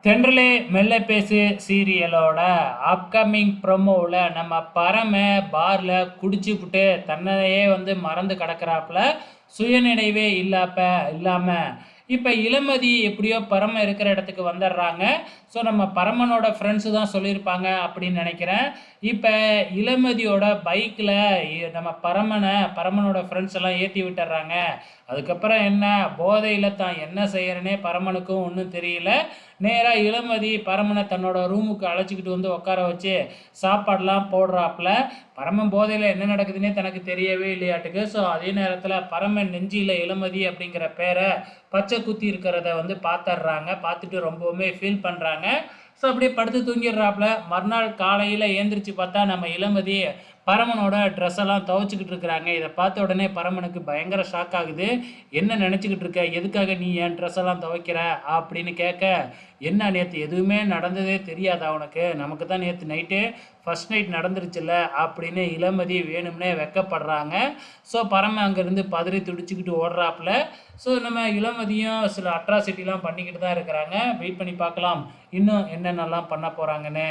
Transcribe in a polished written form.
தென்றலே மெல்ல பேசு சீரியலோட அப்கமிங் ப்ரொமோவில் நம்ம பரம பாரில் குடிச்சுப்புட்டு தன்னையே மறந்து கிடக்கிறாப்புல சுயநினைவே இல்லாமல் இப்போ இளமதி எப்படியோ பரம இருக்கிற இடத்துக்கு வந்துடுறாங்க. ஸோ நம்ம பரமனோட ஃப்ரெண்ட்ஸு தான் சொல்லியிருப்பாங்க அப்படின்னு நினைக்கிறேன். இப்போ இளமதியோட பைக்கில் நம்ம பரமனோட ஃப்ரெண்ட்ஸ் எல்லாம் ஏற்றி விட்டுறாங்க. அதுக்கப்புறம் என்ன போதையில் தான் என்ன செய்யறனே பரமனுக்கும் ஒன்றும் தெரியல. நேராக இளமதி பரமனை தன்னோட ரூமுக்கு அழைச்சிக்கிட்டு உட்கார வச்சு சாப்பாடெலாம் போடுறாப்புல. பரமன் போதையில் என்ன நடக்குதுன்னே தனக்கு தெரியவே இல்லையாட்டுக்கு. ஸோ அதே நேரத்தில் பரமன் நெஞ்சியில் இளமதி அப்படிங்கிற பேரை பச்சை குத்தி இருக்கிறத பார்த்துடுறாங்க. பார்த்துட்டு ரொம்பவுமே ஃபீல் பண்ணுறாங்க. ஸோ அப்படியே படுத்து தூங்கிடுறாப்புல. மறுநாள் காலையில் ஏந்திரிச்சு பார்த்தா நம்ம இளமதி பரமனோட ட்ரெஸ் எல்லாம் துவைச்சிக்கிட்டு இருக்கிறாங்க. இதை பார்த்த உடனே பரமனுக்கு பயங்கர ஷாக் ஆகுது. என்ன நினச்சிக்கிட்டு இருக்க, எதுக்காக நீ என் ட்ரெஸ் எல்லாம் துவைக்கிற அப்படின்னு கேட்க, என்ன நேற்று எதுவுமே நடந்ததே தெரியாதா உனக்கு, நமக்கு தான் நேற்று நைட்டு ஃபஸ்ட் நைட் நடந்துருச்சுல்ல அப்படின்னு இளமதி வேணும்னே வெக்கப்படுறாங்க. ஸோ பரம அங்கேருந்து பதறி துடிச்சுக்கிட்டு ஓடுறாப்புல. ஸோ நம்ம இளமதியும் சில அட்ராசிட்டிலாம் பண்ணிக்கிட்டு தான் இருக்கிறாங்க. வெயிட் பண்ணி பார்க்கலாம் இன்னும் என்னென்னலாம் பண்ண போகிறாங்கன்னு.